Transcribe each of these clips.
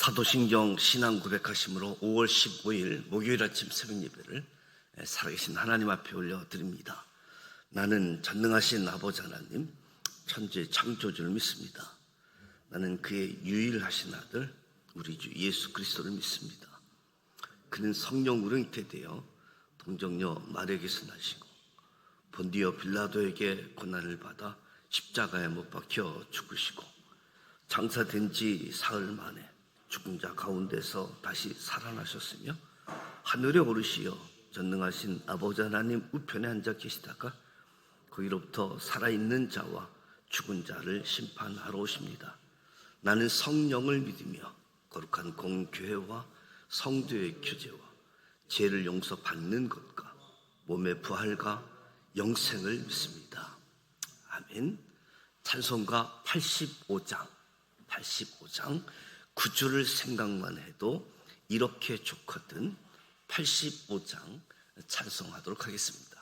사도신경 신앙 고백하심으로 5월 15일 목요일 아침 새벽 예배를 살아계신 하나님 앞에 올려드립니다. 나는 전능하신 아버지 하나님, 천지의 창조주를 믿습니다. 나는 그의 유일하신 아들 우리 주 예수 그리스도를 믿습니다. 그는 성령 우렁이태 되어 동정녀 마리아에게서 나시고 본디오 빌라도에게 고난을 받아 십자가에 못 박혀 죽으시고 장사된 지 사흘 만에 죽은 자 가운데서 다시 살아나셨으며 하늘에 오르시어 전능하신 아버지 하나님 우편에 앉아 계시다가 거기로부터 살아있는 자와 죽은 자를 심판하러 오십니다. 나는 성령을 믿으며 거룩한 공교회와 성도의 교제와 죄를 용서받는 것과 몸의 부활과 영생을 믿습니다. 아멘. 찬송가 85장 9주를 생각만 해도 이렇게 좋거든. 85장 찬송하도록 하겠습니다.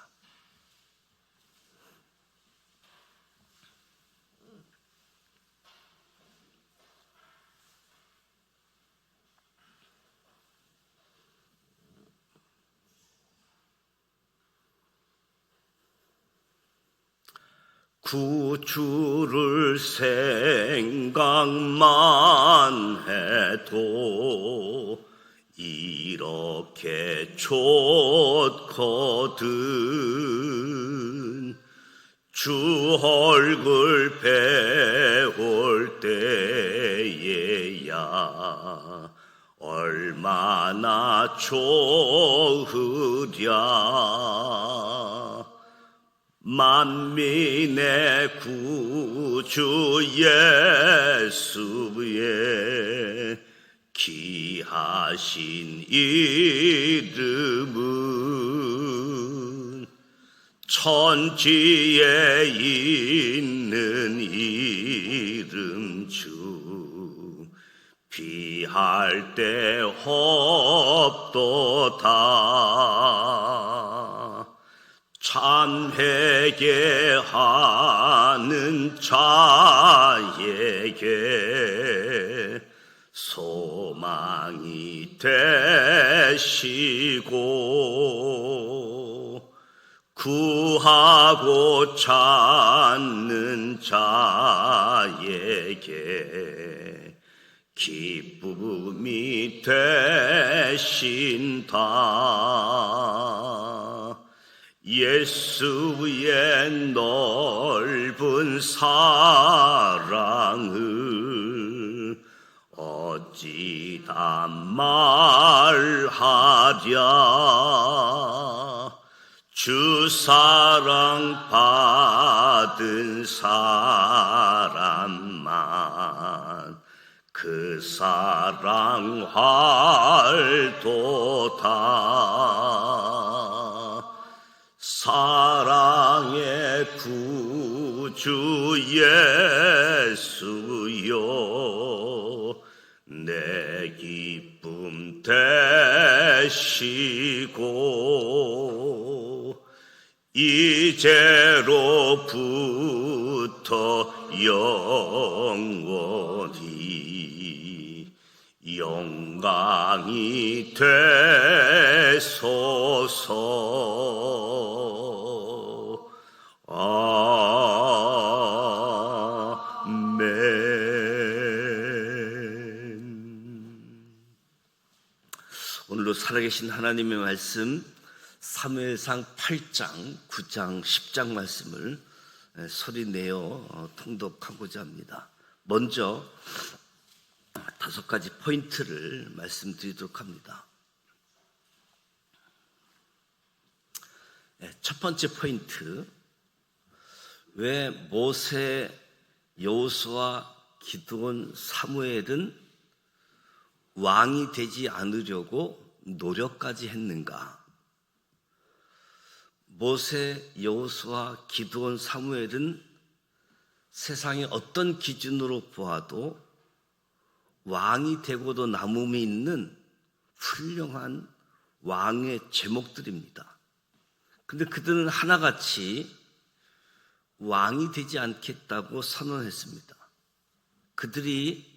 구주를 생각만 해도 이렇게 좋거든. 주 얼굴 배울 때에야 얼마나 좋으랴. 만민의 구주 예수의 귀하신 이름은 천지에 있는 이름 중 비할 데 없도다. 참 회개하는 자에게 소망이 되시고 구하고 찾는 자에게 기쁨이 되신다. 예수의 넓은 사랑을 어찌 다 말하랴. 주 사랑 받은 사람만 그 사랑 할도다. 사랑의 구주 예수여 내 기쁨 되시고 이제로부터 영원히 영광이 되소서. 아멘. 오늘도 살아계신 하나님의 말씀 사무엘상 8장, 9장, 10장 말씀을 소리내어 통독하고자 합니다. 먼저 5가지 포인트를 말씀드리도록 합니다. 첫 번째 포인트, 왜 모세, 여호수아, 기드온, 사무엘은 왕이 되지 않으려고 노력까지 했는가? 모세, 여호수아, 기드온, 사무엘은 세상의 어떤 기준으로 보아도 왕이 되고도 남음이 있는 훌륭한 왕의 제목들입니다. 근데 그들은 하나같이 왕이 되지 않겠다고 선언했습니다. 그들이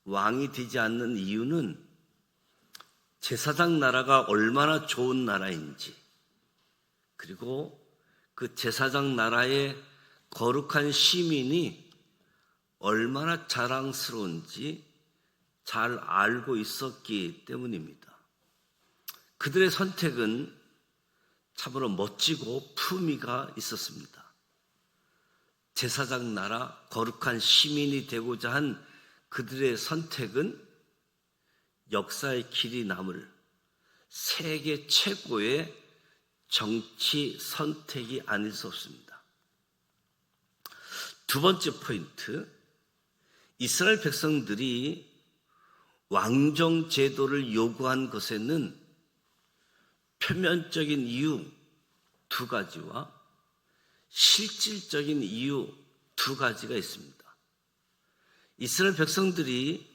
왕이 되지 않는 이유는 제사장 나라가 얼마나 좋은 나라인지, 그리고 그 제사장 나라의 거룩한 시민이 얼마나 자랑스러운지 잘 알고 있었기 때문입니다. 그들의 선택은 참으로 멋지고 품위가 있었습니다. 제사장 나라 거룩한 시민이 되고자 한 그들의 선택은 역사의 길이 남을 세계 최고의 정치 선택이 아닐 수 없습니다. 두 번째 포인트, 이스라엘 백성들이 왕정 제도를 요구한 것에는 표면적인 이유 두 가지와 실질적인 이유 두 가지가 있습니다. 이스라엘 백성들이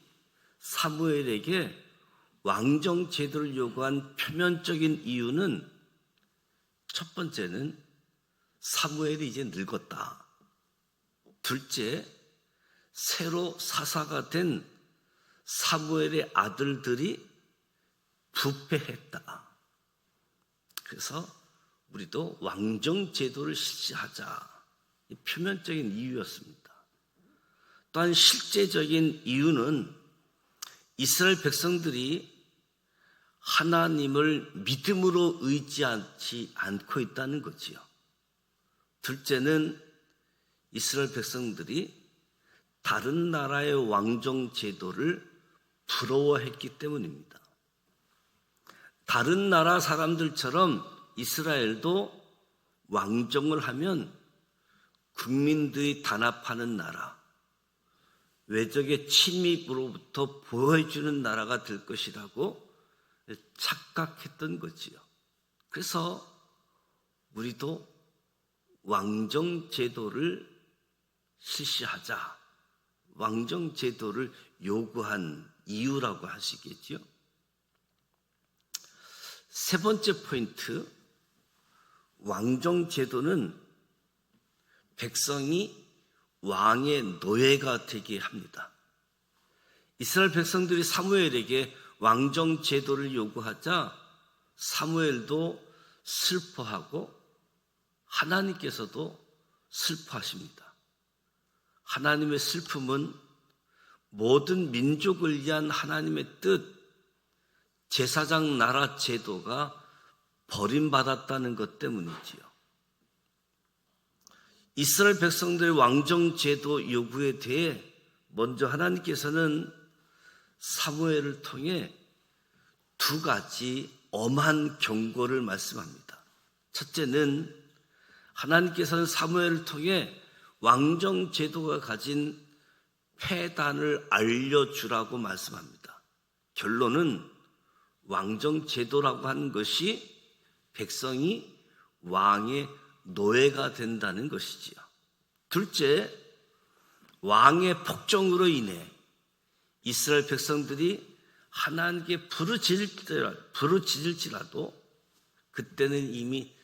사무엘에게 왕정 제도를 요구한 표면적인 이유는 첫 번째는 사무엘이 이제 늙었다. 둘째, 새로 사사가 된 사무엘의 아들들이 부패했다. 그래서 우리도 왕정 제도를 실시하자. 이 표면적인 이유였습니다. 또한 실제적인 이유는 이스라엘 백성들이 하나님을 믿음으로 의지하지 않고 있다는 거지요. 둘째는 이스라엘 백성들이 다른 나라의 왕정 제도를 부러워했기 때문입니다. 다른 나라 사람들처럼 이스라엘도 왕정을 하면 국민들이 단합하는 나라, 외적의 침입으로부터 보호해주는 나라가 될 것이라고 착각했던 거지요. 그래서 우리도 왕정 제도를 실시하자, 왕정 제도를 요구한 이유라고 하시겠죠. 세 번째 포인트, 왕정 제도는 백성이 왕의 노예가 되게 합니다. 이스라엘 백성들이 사무엘에게 왕정 제도를 요구하자 사무엘도 슬퍼하고 하나님께서도 슬퍼하십니다. 하나님의 슬픔은 모든 민족을 위한 하나님의 뜻, 제사장 나라 제도가 버림받았다는 것 때문이지요. 이스라엘 백성들의 왕정 제도 요구에 대해 먼저 하나님께서는 사무엘을 통해 두 가지 엄한 경고를 말씀합니다. 첫째는 하나님께서는 사무엘을 통해 왕정 제도가 가진 폐단을 알려주라고 말씀합니다. 결론은 왕정 제도라고 하는 것이 백성이 왕의 노예가 된다는 것이지요. 둘째, 왕의 폭정으로 인해 이스라엘 백성들이 하나님께 부르짖을지라도 그때는 이미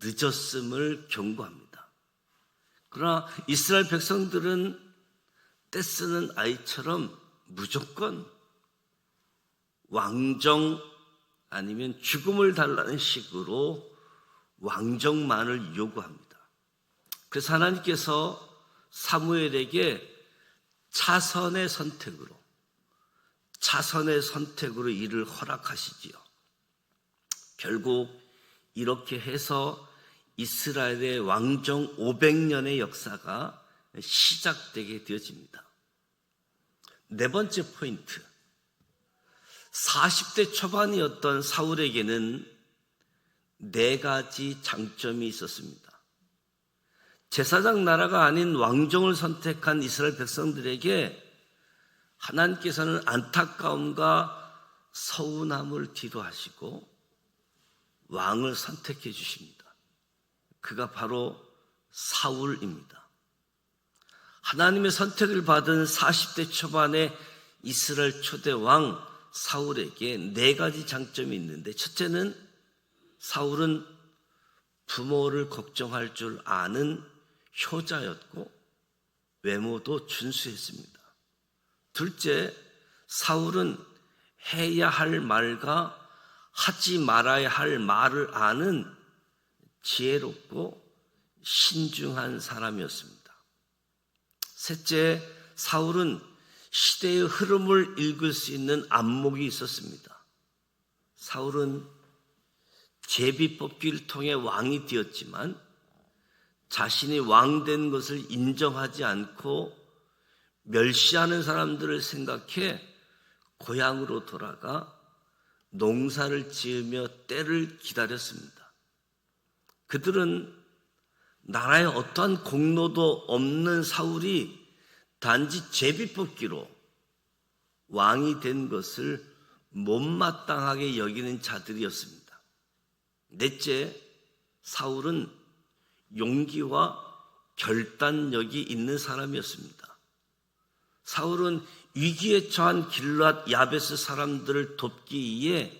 늦었음을 경고합니다. 그러나 이스라엘 백성들은 떼쓰는 아이처럼 무조건 왕정 아니면 죽음을 달라는 식으로 왕정만을 요구합니다. 그래서 하나님께서 사무엘에게 차선의 선택으로 이를 허락하시지요. 결국 이렇게 해서 이스라엘의 왕정 500년의 역사가 시작되게 되어집니다. 네 번째 포인트, 40대 초반이었던 사울에게는 네 가지 장점이 있었습니다. 제사장 나라가 아닌 왕정을 선택한 이스라엘 백성들에게 하나님께서는 안타까움과 서운함을 뒤로하시고 왕을 선택해 주십니다. 그가 바로 사울입니다. 하나님의 선택을 받은 40대 초반의 이스라엘 초대 왕 사울에게 네 가지 장점이 있는데, 첫째는 사울은 부모를 걱정할 줄 아는 효자였고 외모도 준수했습니다. 둘째, 사울은 해야 할 말과 하지 말아야 할 말을 아는 지혜롭고 신중한 사람이었습니다. 셋째, 사울은 시대의 흐름을 읽을 수 있는 안목이 있었습니다. 사울은 제비뽑기를 통해 왕이 되었지만 자신이 왕된 것을 인정하지 않고 멸시하는 사람들을 생각해 고향으로 돌아가 농사를 지으며 때를 기다렸습니다. 그들은 나라에 어떠한 공로도 없는 사울이 단지 제비뽑기로 왕이 된 것을 못마땅하게 여기는 자들이었습니다. 넷째, 사울은 용기와 결단력이 있는 사람이었습니다. 사울은 위기에 처한 길앗 야베스 사람들을 돕기 위해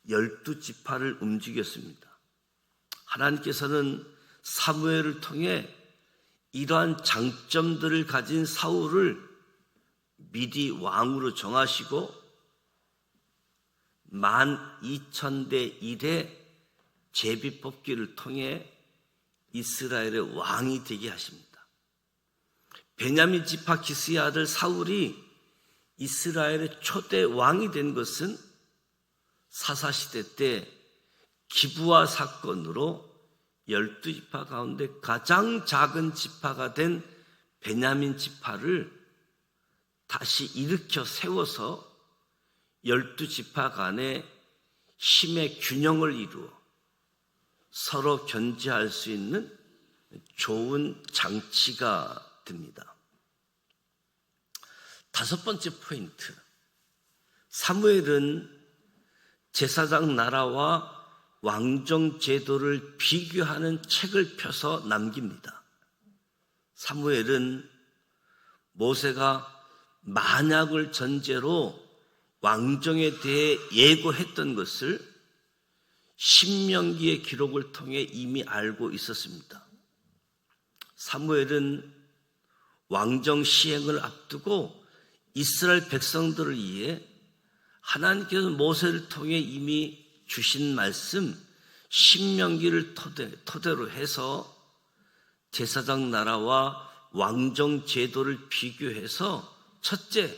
12지파를 움직였습니다. 하나님께서는 사무엘을 통해 이러한 장점들을 가진 사울을 미디 왕으로 정하시고 12,000대 1의 제비뽑기를 통해 이스라엘의 왕이 되게 하십니다. 베냐민 지파 기스의 아들 사울이 이스라엘의 초대 왕이 된 것은 사사시대 때 기브아 사건으로 12지파 가운데 가장 작은 지파가 된 베냐민 지파를 다시 일으켜 세워서 12지파 간에 힘의 균형을 이루어 서로 견제할 수 있는 좋은 장치가 됩니다. 다섯 번째 포인트, 사무엘은 제사장 나라와 왕정 제도를 비교하는 책을 펴서 남깁니다. 사무엘은 모세가 만약을 전제로 왕정에 대해 예고했던 것을 신명기의 기록을 통해 이미 알고 있었습니다. 사무엘은 왕정 시행을 앞두고 이스라엘 백성들을 위해 하나님께서 모세를 통해 이미 주신 말씀 신명기를 토대로 해서 제사장 나라와 왕정 제도를 비교해서 첫째,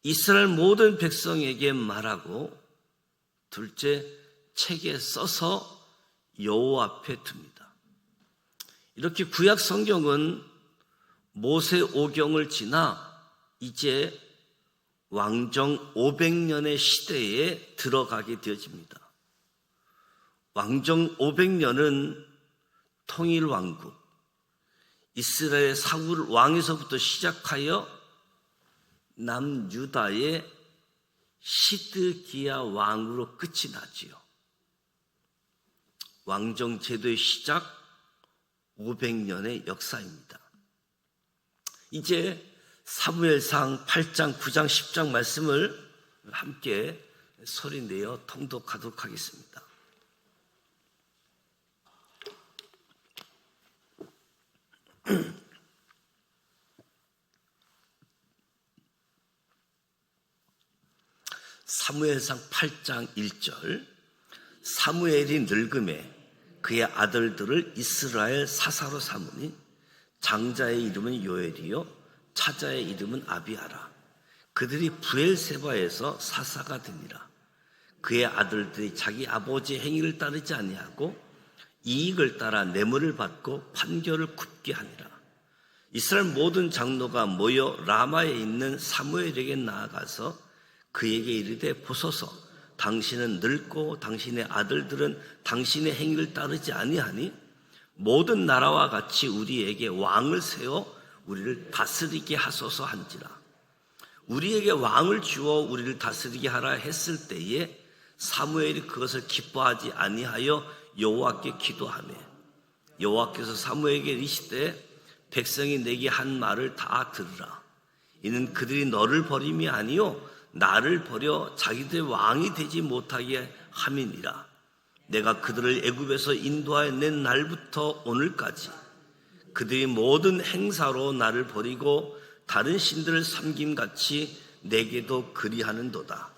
이스라엘 모든 백성에게 말하고 둘째, 책에 써서 여호와 앞에 둡니다. 이렇게 구약 성경은 모세 오경을 지나 이제 왕정 500년의 시대에 들어가게 되어집니다. 왕정 500년은 통일왕국, 이스라엘 사울 왕에서부터 시작하여 남유다의 시드기야 왕으로 끝이 나지요. 왕정 제도의 시작 500년의 역사입니다. 이제 사무엘상 8장, 9장, 10장 말씀을 함께 소리내어 통독하도록 하겠습니다. 사무엘상 8장 1절, 사무엘이 늙음에 그의 아들들을 이스라엘 사사로 삼으니 장자의 이름은 요엘이요 차자의 이름은 아비아라. 그들이 브엘세바에서 사사가 되니라. 그의 아들들이 자기 아버지의 행위를 따르지 아니하고 이익을 따라 뇌물을 받고 판결을 굽게 하니라. 이스라엘 모든 장로가 모여 라마에 있는 사무엘에게 나아가서 그에게 이르되 보소서, 당신은 늙고 당신의 아들들은 당신의 행위를 따르지 아니하니 모든 나라와 같이 우리에게 왕을 세워 우리를 다스리게 하소서 한지라. 우리에게 왕을 주어 우리를 다스리게 하라 했을 때에 사무엘이 그것을 기뻐하지 아니하여 여호와께 기도하며 여호와께서 사무엘에게 이르시되 백성이 내게 한 말을 다 들으라. 이는 그들이 너를 버림이 아니요 나를 버려 자기들의 왕이 되지 못하게 함이니라. 내가 그들을 애굽에서 인도하여 낸 날부터 오늘까지 그들이 모든 행사로 나를 버리고 다른 신들을 섬김같이 내게도 그리하는도다.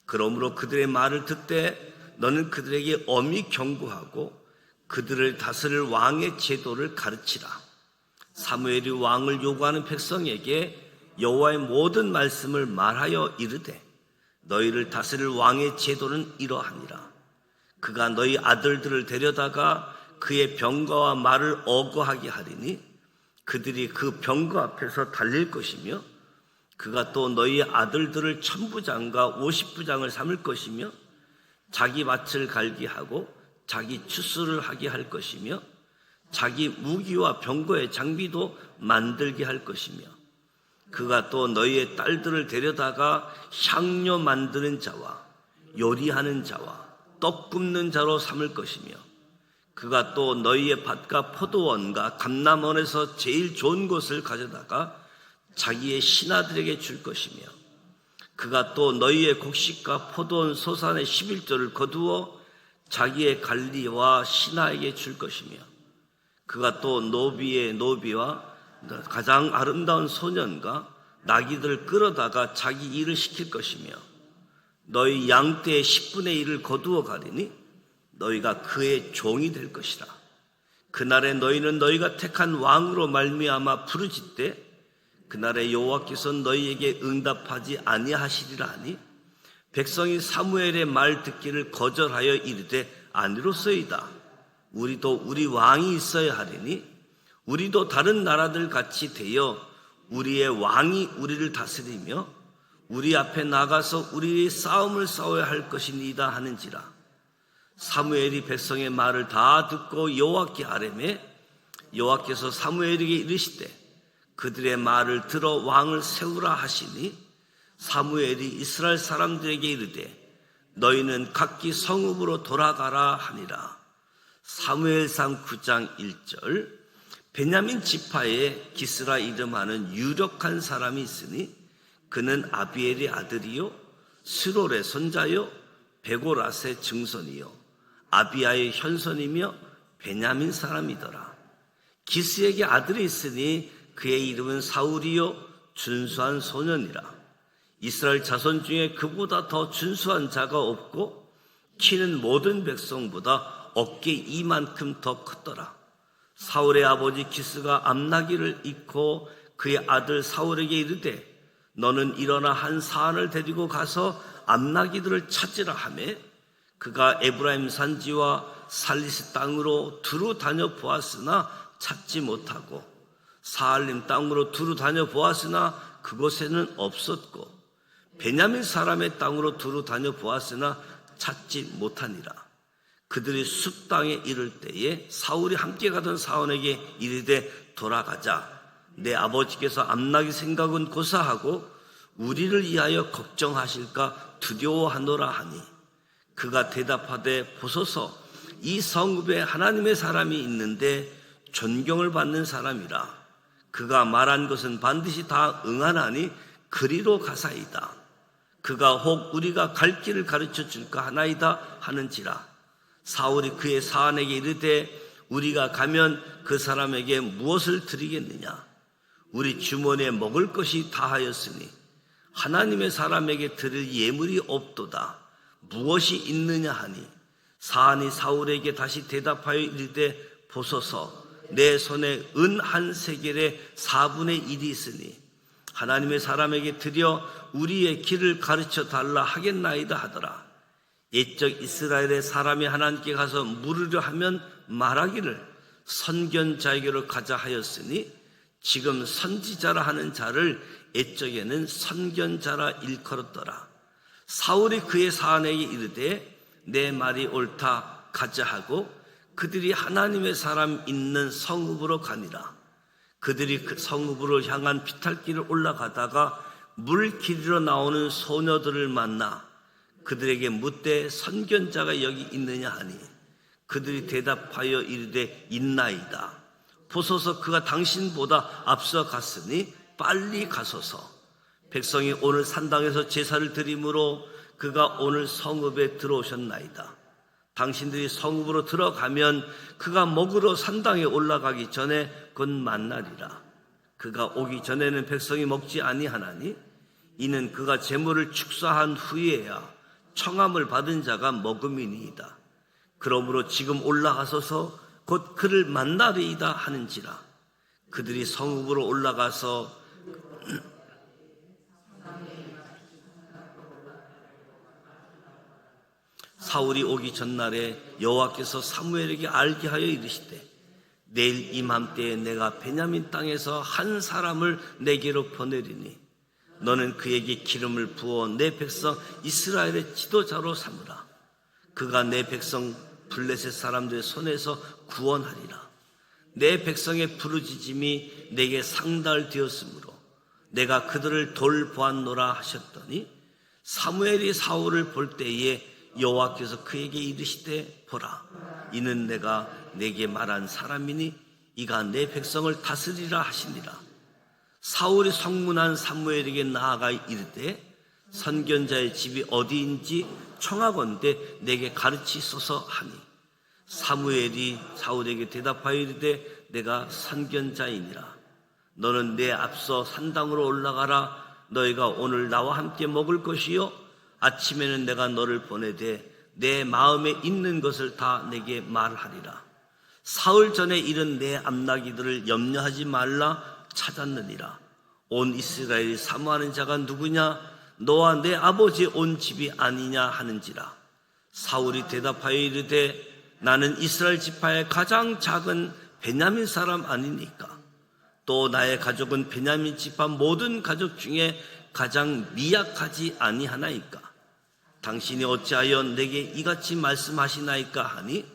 그러므로 그들의 말을 듣되 너는 그들에게 엄히 경고하고 그들을 다스릴 왕의 제도를 가르치라. 사무엘이 왕을 요구하는 백성에게 여호와의 모든 말씀을 말하여 이르되 너희를 다스릴 왕의 제도는 이러하니라. 그가 너희 아들들을 데려다가 그의 병거와 말을 어거하게 하리니 그들이 그 병거 앞에서 달릴 것이며 그가 또 너희 아들들을 1000부장과 50부장을 삼을 것이며 자기 밭을 갈게 하고 자기 추수를 하게 할 것이며 자기 무기와 병거의 장비도 만들게 할 것이며 그가 또 너희의 딸들을 데려다가 향료 만드는 자와 요리하는 자와 떡 굽는 자로 삼을 것이며 그가 또 너희의 밭과 포도원과 감람원에서 제일 좋은 것을 가져다가 자기의 신하들에게 줄 것이며 그가 또 너희의 곡식과 포도원 소산의 11조를 거두어 자기의 관리와 신하에게 줄 것이며 그가 또 노비의 노비와 가장 아름다운 소년과 나귀들을 끌어다가 자기 일을 시킬 것이며 너희 양떼의 10분의 1을 거두어 가리니 너희가 그의 종이 될 것이라. 그날에 너희는 너희가 택한 왕으로 말미암아 부르짖되 그날에 여호와께서 너희에게 응답하지 아니하시리라 하니 백성이 사무엘의 말 듣기를 거절하여 이르되 아니로소이다. 우리도 우리 왕이 있어야 하리니 우리도 다른 나라들 같이 되어 우리의 왕이 우리를 다스리며 우리 앞에 나가서 우리의 싸움을 싸워야 할 것이니이다 하는지라. 사무엘이 백성의 말을 다 듣고 여호와께 아뢰매 여호와께서 사무엘에게 이르시되 그들의 말을 들어 왕을 세우라 하시니 사무엘이 이스라엘 사람들에게 이르되 너희는 각기 성읍으로 돌아가라 하니라. 사무엘상 9장 1절. 베냐민 지파에 기스라 이름하는 유력한 사람이 있으니 그는 아비엘의 아들이요 스롤의 손자요 베고랏의 증손이요 아비야의 현손이며 베냐민 사람이더라. 기스에게 아들이 있으니 그의 이름은 사울이요 준수한 소년이라. 이스라엘 자손 중에 그보다 더 준수한 자가 없고 키는 모든 백성보다 어깨 이만큼 더 컸더라. 사울의 아버지 기스가 암나기를 잃고 그의 아들 사울에게 이르되 너는 일어나 한 사안을 데리고 가서 암나기들을 찾으라 하매 그가 에브라임 산지와 살리스 땅으로 두루 다녀 보았으나 찾지 못하고 사알림 땅으로 두루 다녀 보았으나 그곳에는 없었고 베냐민 사람의 땅으로 두루 다녀 보았으나 찾지 못하니라. 그들이 숲 땅에 이를 때에 사울이 함께 가던 사원에게 이르되 돌아가자. 내 아버지께서 암나기 생각은 고사하고 우리를 위하여 걱정하실까 두려워하노라 하니 그가 대답하되 보소서 이 성읍에 하나님의 사람이 있는데 존경을 받는 사람이라. 그가 말한 것은 반드시 다 응하나니 그리로 가사이다. 그가 혹 우리가 갈 길을 가르쳐 줄까 하나이다 하는지라. 사울이 그의 사안에게 이르되 우리가 가면 그 사람에게 무엇을 드리겠느냐. 우리 주머니에 먹을 것이 다하였으니 하나님의 사람에게 드릴 예물이 없도다. 무엇이 있느냐 하니 사안이 사울에게 다시 대답하여 이르되 보소서 내 손에 은 한 세겔의 4분의 1이 있으니 하나님의 사람에게 드려 우리의 길을 가르쳐 달라 하겠나이다 하더라. 옛적 이스라엘의 사람이 하나님께 가서 물으려 하면 말하기를 선견자에게로 가자 하였으니 지금 선지자라 하는 자를 옛적에는 선견자라 일컬었더라. 사울이 그의 사안에게 이르되 내 말이 옳다 가자 하고 그들이 하나님의 사람 있는 성읍으로 가니라. 그들이 그 성읍으로 향한 비탈길을 올라가다가 물길이로 나오는 소녀들을 만나 그들에게 묻되 선견자가 여기 있느냐 하니 그들이 대답하여 이르되 있나이다. 보소서 그가 당신보다 앞서 갔으니 빨리 가소서. 백성이 오늘 산당에서 제사를 드림으로 그가 오늘 성읍에 들어오셨나이다. 당신들이 성읍으로 들어가면 그가 먹으러 산당에 올라가기 전에 곧 만나리라. 그가 오기 전에는 백성이 먹지 아니하나니 이는 그가 제물을 축사한 후에야 청함을 받은 자가 먹음이니이다. 그러므로 지금 올라가소서 곧 그를 만나리이다 하는지라. 그들이 성읍으로 올라가서 사울이 오기 전날에 여호와께서 사무엘에게 알게 하여 이르시되 내일 이맘때에 내가 베냐민 땅에서 한 사람을 내게로 보내리니 너는 그에게 기름을 부어 내 백성 이스라엘의 지도자로 삼으라. 그가 내 백성 블레셋 사람들의 손에서 구원하리라. 내 백성의 부르짖음이 내게 상달되었으므로 내가 그들을 돌보았노라 하셨더니 사무엘이 사울을 볼 때에 여호와께서 그에게 이르시되 보라, 이는 내가 내게 말한 사람이니 이가 내 백성을 다스리라 하시니라. 사울이 성문한 사무엘에게 나아가 이르되 선견자의 집이 어디인지 청하건대 내게 가르치소서 하니 사무엘이 사울에게 대답하여 이르되 내가 선견자이니라. 너는 내 앞서 산당으로 올라가라. 너희가 오늘 나와 함께 먹을 것이요 아침에는 내가 너를 보내되 내 마음에 있는 것을 다 내게 말하리라. 사흘 전에 이른 내 암나기들을 염려하지 말라 찾았느니라. 온 이스라엘이 사모하는 자가 누구냐? 너와 내 아버지 온 집이 아니냐 하는지라. 사울이 대답하여 이르되 나는 이스라엘 지파의 가장 작은 베냐민 사람 아니니까. 또 나의 가족은 베냐민 지파 모든 가족 중에 가장 미약하지 아니하나이까. 당신이 어찌하여 내게 이같이 말씀하시나이까 하니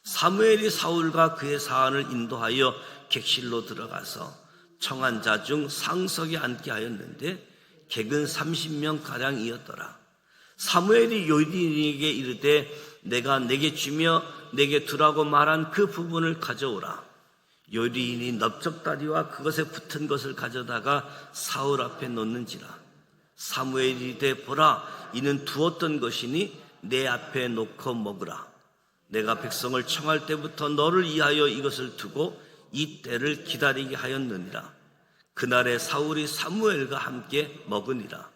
사무엘이 사울과 그의 사안을 인도하여 객실로 들어가서 청한 자 중 상석에 앉게 하였는데 객은 30명가량이었더라. 사무엘이 요디에게 이르되 내가 내게 주며 내게 두라고 말한 그 부분을 가져오라. 요리인이 넓적다리와 그것에 붙은 것을 가져다가 사울 앞에 놓는지라. 사무엘이 이르되 보라, 이는 두었던 것이니 내 앞에 놓고 먹으라. 내가 백성을 청할 때부터 너를 위하여 이것을 두고 이 때를 기다리게 하였느니라. 그날에 사울이 사무엘과 함께 먹으니라.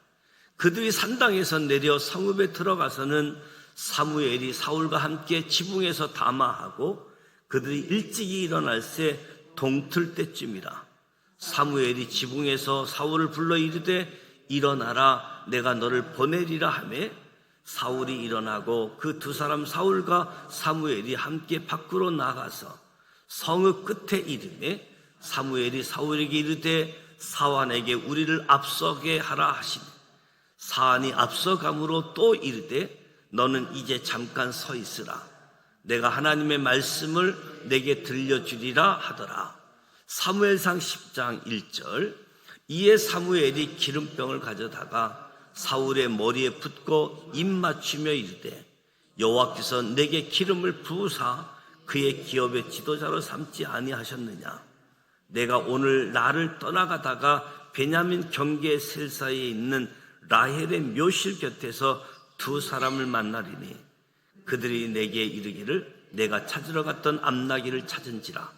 그들이 산당에서 내려 성읍에 들어가서는 사무엘이 사울과 함께 지붕에서 담화하고 그들이 일찍이 일어날새 동틀 때쯤이라. 사무엘이 지붕에서 사울을 불러 이르되 일어나라, 내가 너를 보내리라 하매 사울이 일어나고 그 두 사람 사울과 사무엘이 함께 밖으로 나가서 성읍 끝에 이르매 사무엘이 사울에게 이르되 사환에게 우리를 앞서게 하라 하시니 사환이 앞서감으로 또 이르되 너는 이제 잠깐 서 있으라. 내가 하나님의 말씀을 내게 들려주리라 하더라. 사무엘상 10장 1절. 이에 사무엘이 기름병을 가져다가 사울의 머리에 붓고 입 맞추며 이르되 여호와께서 내게 기름을 부으사 그의 기업의 지도자로 삼지 아니하셨느냐? 내가 오늘 나를 떠나가다가 베냐민 경계 셀 사이에 있는 라헬의 묘실 곁에서 두 사람을 만나리니 그들이 내게 이르기를 내가 찾으러 갔던 암나기를 찾은지라.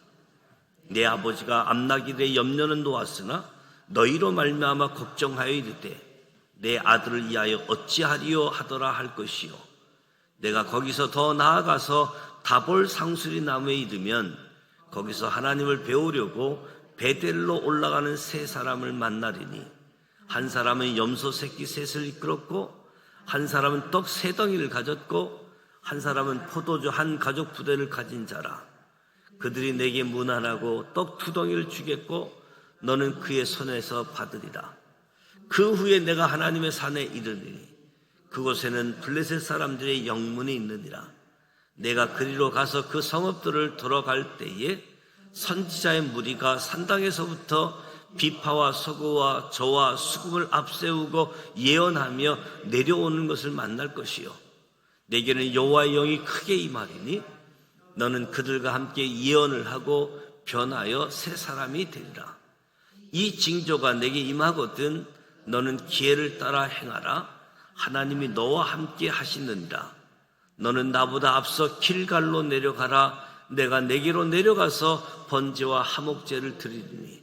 내 아버지가 암나기들의 염려는 놓았으나 너희로 말미암아 걱정하여 이르되 내 아들을 위하여 어찌하리요 하더라 할 것이요. 내가 거기서 더 나아가서 다볼 상수리 나무에 이르면 거기서 하나님을 배우려고 베델로 올라가는 세 사람을 만나리니 한 사람은 염소 새끼 셋을 이끌었고 한 사람은 떡 세 덩이를 가졌고 한 사람은 포도주 한 가족 부대를 가진 자라. 그들이 내게 문안하고 떡 두 덩이를 주겠고 너는 그의 손에서 받으리라. 그 후에 내가 하나님의 산에 이르리니 그곳에는 블레셋 사람들의 영문이 있느니라. 내가 그리로 가서 그 성읍들을 돌아갈 때에 선지자의 무리가 산당에서부터 비파와 서구와 저와 수금을 앞세우고 예언하며 내려오는 것을 만날 것이요. 내게는 여호와의 영이 크게 임하리니 너는 그들과 함께 예언을 하고 변하여 새 사람이 되리라. 이 징조가 내게 임하거든 너는 기회를 따라 행하라. 하나님이 너와 함께 하시느니라. 너는 나보다 앞서 길갈로 내려가라. 내가 내게로 내려가서 번제와 화목제를 드리리니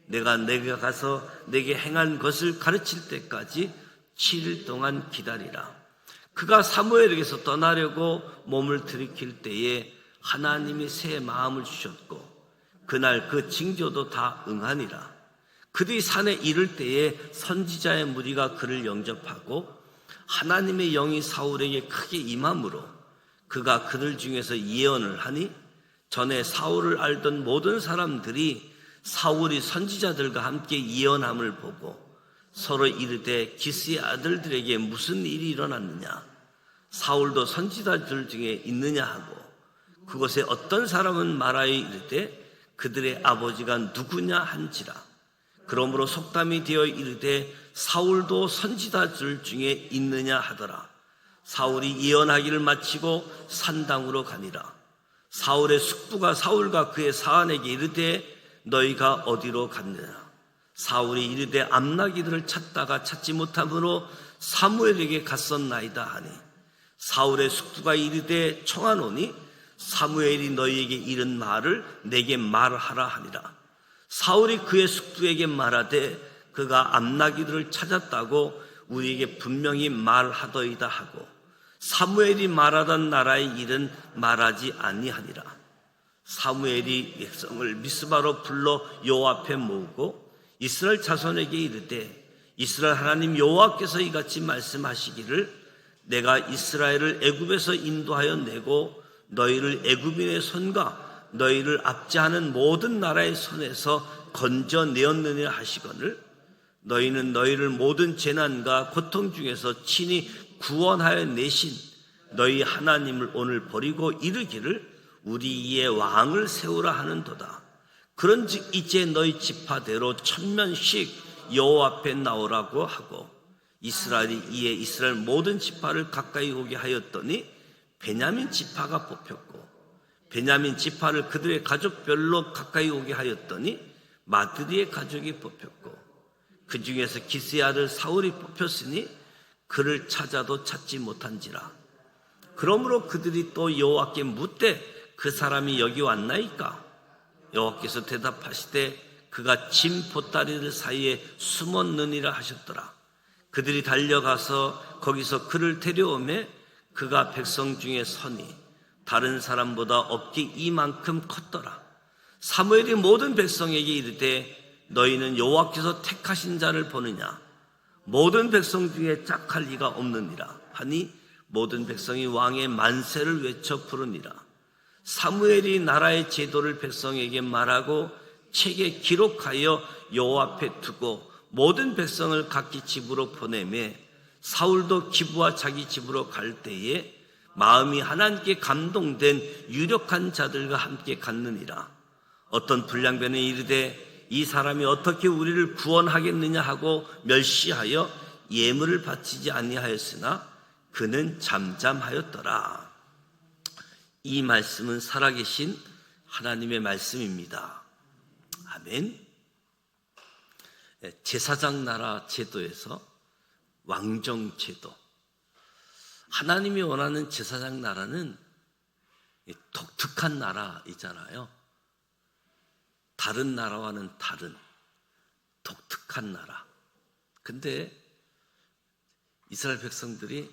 내가 가서 내게 행한 것을 가르칠 때까지 7일 동안 기다리라. 그가 사무엘에게서 떠나려고 몸을 들이킬 때에 하나님이 새 마음을 주셨고 그날 그 징조도 다 응하니라. 그들이 산에 이를 때에 선지자의 무리가 그를 영접하고 하나님의 영이 사울에게 크게 임함으로 그가 그들 중에서 예언을 하니 전에 사울을 알던 모든 사람들이 사울이 선지자들과 함께 예언함을 보고 서로 이르되 기스의 아들들에게 무슨 일이 일어났느냐? 사울도 선지자들 중에 있느냐 하고 그곳에 어떤 사람은 말하여 이르되 그들의 아버지가 누구냐 한지라. 그러므로 속담이 되어 이르되 사울도 선지자들 중에 있느냐 하더라. 사울이 예언하기를 마치고 산당으로 가니라. 사울의 숙부가 사울과 그의 사환에게 이르되 너희가 어디로 갔느냐? 사울이 이르되 암나기들을 찾다가 찾지 못함으로 사무엘에게 갔었나이다 하니 사울의 숙부가 이르되 청하노니 사무엘이 너희에게 이른 말을 내게 말하라 하니라. 사울이 그의 숙부에게 말하되 그가 암나기들을 찾았다고 우리에게 분명히 말하더이다 하고 사무엘이 말하던 나라의 일은 말하지 아니하니라. 사무엘이 백성을 미스바로 불러 여호와 앞에 모으고 이스라엘 자손에게 이르되 이스라엘 하나님 여호와께서 이같이 말씀하시기를 내가 이스라엘을 애굽에서 인도하여 내고 너희를 애굽인의 손과 너희를 압제하는 모든 나라의 손에서 건져내었느냐 하시거늘 너희는 너희를 모든 재난과 고통 중에서 친히 구원하여 내신 너희 하나님을 오늘 버리고 이르기를 우리 위에 왕을 세우라 하는도다. 그런즉 이제 너희 지파대로 1000명씩 여호와 앞에 나오라고 하고 이스라엘이 이에 이스라엘 모든 지파를 가까이 오게 하였더니 베냐민 지파가 뽑혔고 베냐민 지파를 그들의 가족별로 가까이 오게 하였더니 마드리의 가족이 뽑혔고 그 중에서 기스의 아들 사울이 뽑혔으니 그를 찾아도 찾지 못한지라. 그러므로 그들이 또 여호와께 묻되 그 사람이 여기 왔나이까? 여호와께서 대답하시되 그가 짐 보따리들 사이에 숨었느니라 하셨더라. 그들이 달려가서 거기서 그를 데려오매 그가 백성 중에 서니 다른 사람보다 어깨 이만큼 컸더라. 사무엘이 모든 백성에게 이르되 너희는 여호와께서 택하신 자를 보느냐? 모든 백성 중에 짝할 리가 없느니라 하니 모든 백성이 왕의 만세를 외쳐 부르니라. 사무엘이 나라의 제도를 백성에게 말하고 책에 기록하여 여호와 앞에 두고 모든 백성을 각기 집으로 보내매 사울도 기브와 자기 집으로 갈 때에 마음이 하나님께 감동된 유력한 자들과 함께 갔느니라. 어떤 불량배는 이르되 이 사람이 어떻게 우리를 구원하겠느냐 하고 멸시하여 예물을 바치지 아니하였으나 그는 잠잠하였더라. 이 말씀은 살아계신 하나님의 말씀입니다. 아멘. 제사장 나라 제도에서 왕정 제도, 하나님이 원하는 제사장 나라는 독특한 나라이잖아요. 다른 나라와는 다른 독특한 나라. 근데 이스라엘 백성들이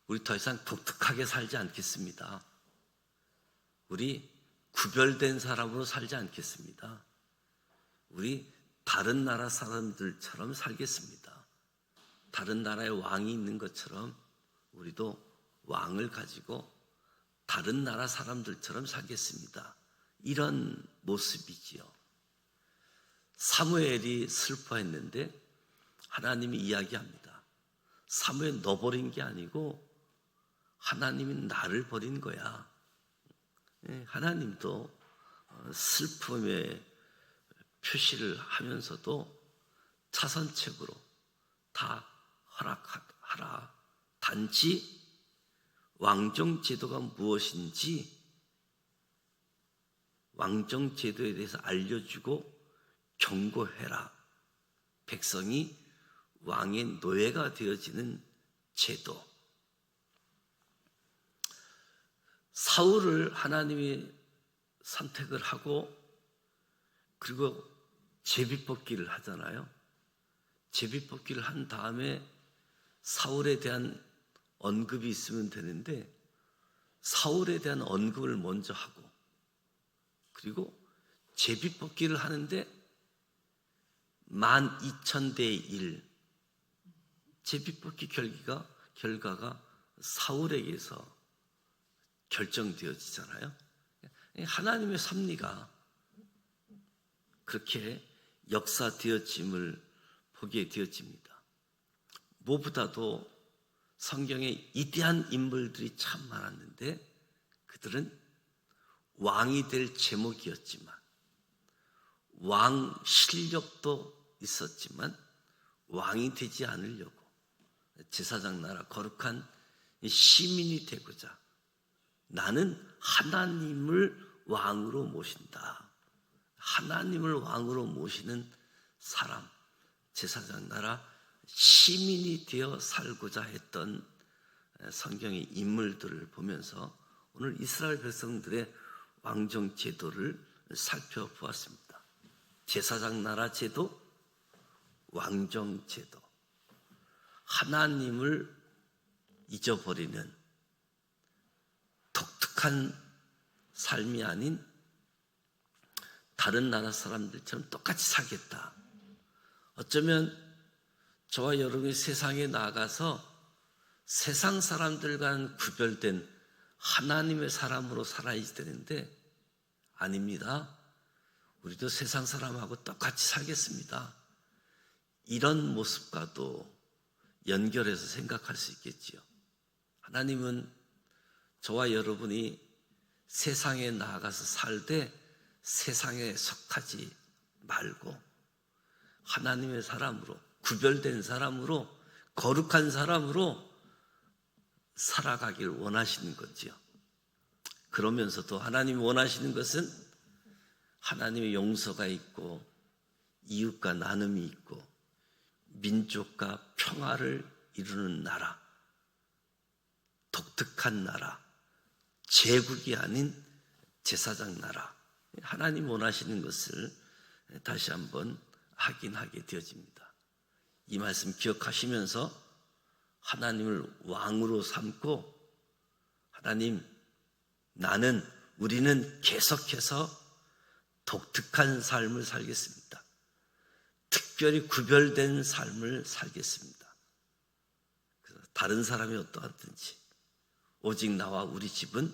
우리 더 이상 독특하게 살지 않겠습니다. 우리 구별된 사람으로 살지 않겠습니다. 우리 다른 나라 사람들처럼 살겠습니다. 다른 나라에 왕이 있는 것처럼 우리도 왕을 가지고 다른 나라 사람들처럼 살겠습니다. 이런 모습이지요. 사무엘이 슬퍼했는데 하나님이 이야기합니다. 사무엘 너 버린 게 아니고 하나님이 나를 버린 거야. 하나님도 슬픔의 표시를 하면서도 차선책으로 다 허락하라. 단지 왕정 제도가 무엇인지 왕정 제도에 대해서 알려주고 경고해라. 백성이 왕의 노예가 되어지는 제도. 사울을 하나님이 선택을 하고 그리고 제비뽑기를 하잖아요. 제비뽑기를 한 다음에 사울에 대한 언급이 있으면 되는데 사울에 대한 언급을 먼저 하고 그리고 제비뽑기를 하는데 12,000대 1 제비뽑기 결과가 사울에게서 결정되어지잖아요. 하나님의 섭리가 그렇게 역사되어짐을 보게 되어집니다. 무엇보다도 성경에 이대한 인물들이 참 많았는데 그들은 왕이 될 제목이었지만 왕 실력도 있었지만 왕이 되지 않으려고 제사장 나라 거룩한 시민이 되고자 나는 하나님을 왕으로 모신다. 하나님을 왕으로 모시는 사람, 제사장 나라 시민이 되어 살고자 했던 성경의 인물들을 보면서 오늘 이스라엘 백성들의 왕정 제도를 살펴보았습니다. 제사장 나라 제도, 왕정 제도, 하나님을 잊어버리는 독특한 삶이 아닌 다른 나라 사람들처럼 똑같이 살겠다. 어쩌면 저와 여러분이 세상에 나가서 세상 사람들과는 구별된 하나님의 사람으로 살아야 되는데 아닙니다. 우리도 세상 사람하고 똑같이 살겠습니다. 이런 모습과도 연결해서 생각할 수 있겠지요. 하나님은 저와 여러분이 세상에 나아가서 살되 세상에 속하지 말고 하나님의 사람으로 구별된 사람으로 거룩한 사람으로 살아가길 원하시는 거지요. 그러면서도 하나님이 원하시는 것은 하나님의 용서가 있고 이웃과 나눔이 있고 민족과 평화를 이루는 나라, 독특한 나라, 제국이 아닌 제사장 나라, 하나님 원하시는 것을 다시 한번 확인하게 되어집니다. 이 말씀 기억하시면서 하나님을 왕으로 삼고 하나님, 우리는 계속해서 독특한 삶을 살겠습니다. 특별히 구별된 삶을 살겠습니다. 다른 사람이 어떠하든지 오직 나와 우리 집은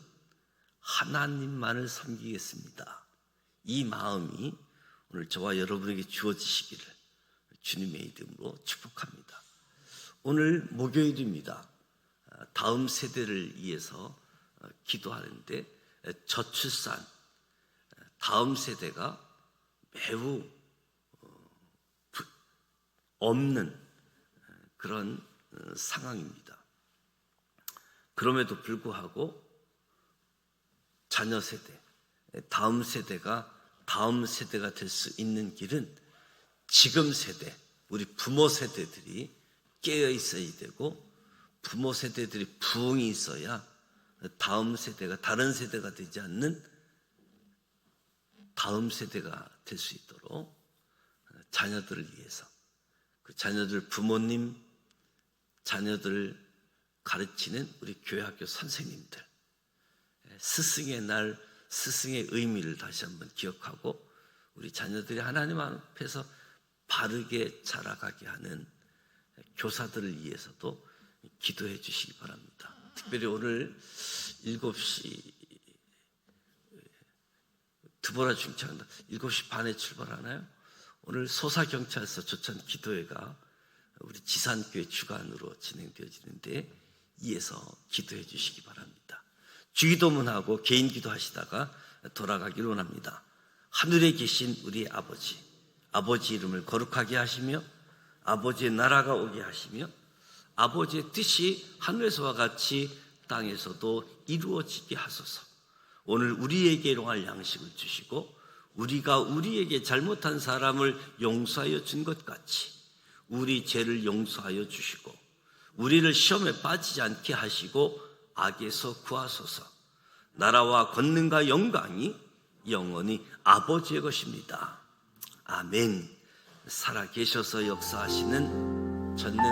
하나님만을 섬기겠습니다. 이 마음이 오늘 저와 여러분에게 주어지시기를 주님의 이름으로 축복합니다. 오늘 목요일입니다. 다음 세대를 위해서 기도하는데 저출산, 다음 세대가 매우 없는 그런 상황입니다. 그럼에도 불구하고 자녀 세대, 다음 세대가 될 수 있는 길은 지금 세대, 우리 부모 세대들이 깨어 있어야 되고 부모 세대들이 부흥이 있어야 다음 세대가 다른 세대가 되지 않는 다음 세대가 될 수 있도록 자녀들을 위해서 그 자녀들 부모님, 자녀들을 가르치는 우리 교회학교 선생님들, 스승의 날, 스승의 의미를 다시 한번 기억하고 우리 자녀들이 하나님 앞에서 바르게 자라가게 하는 교사들을 위해서도 기도해 주시기 바랍니다. 특별히 오늘 7시 드보라 중창 7시 반에 출발하나요? 오늘 소사경찰서 조천 기도회가 우리 지산교회 주관으로 진행되어지는데 이에서 기도해 주시기 바랍니다. 주기도문하고 개인 기도하시다가 돌아가기를 원합니다. 하늘에 계신 우리 아버지 이름을 거룩하게 하시며 아버지의 나라가 오게 하시며 아버지의 뜻이 하늘에서와 같이 땅에서도 이루어지게 하소서. 오늘 우리에게 일용할 양식을 주시고 우리가 우리에게 잘못한 사람을 용서하여 준 것 같이 우리 죄를 용서하여 주시고 우리를 시험에 빠지지 않게 하시고 악에서 구하소서. 나라와 권능과 영광이 영원히 아버지의 것입니다. 아멘. 살아 계셔서 역사하시는 전능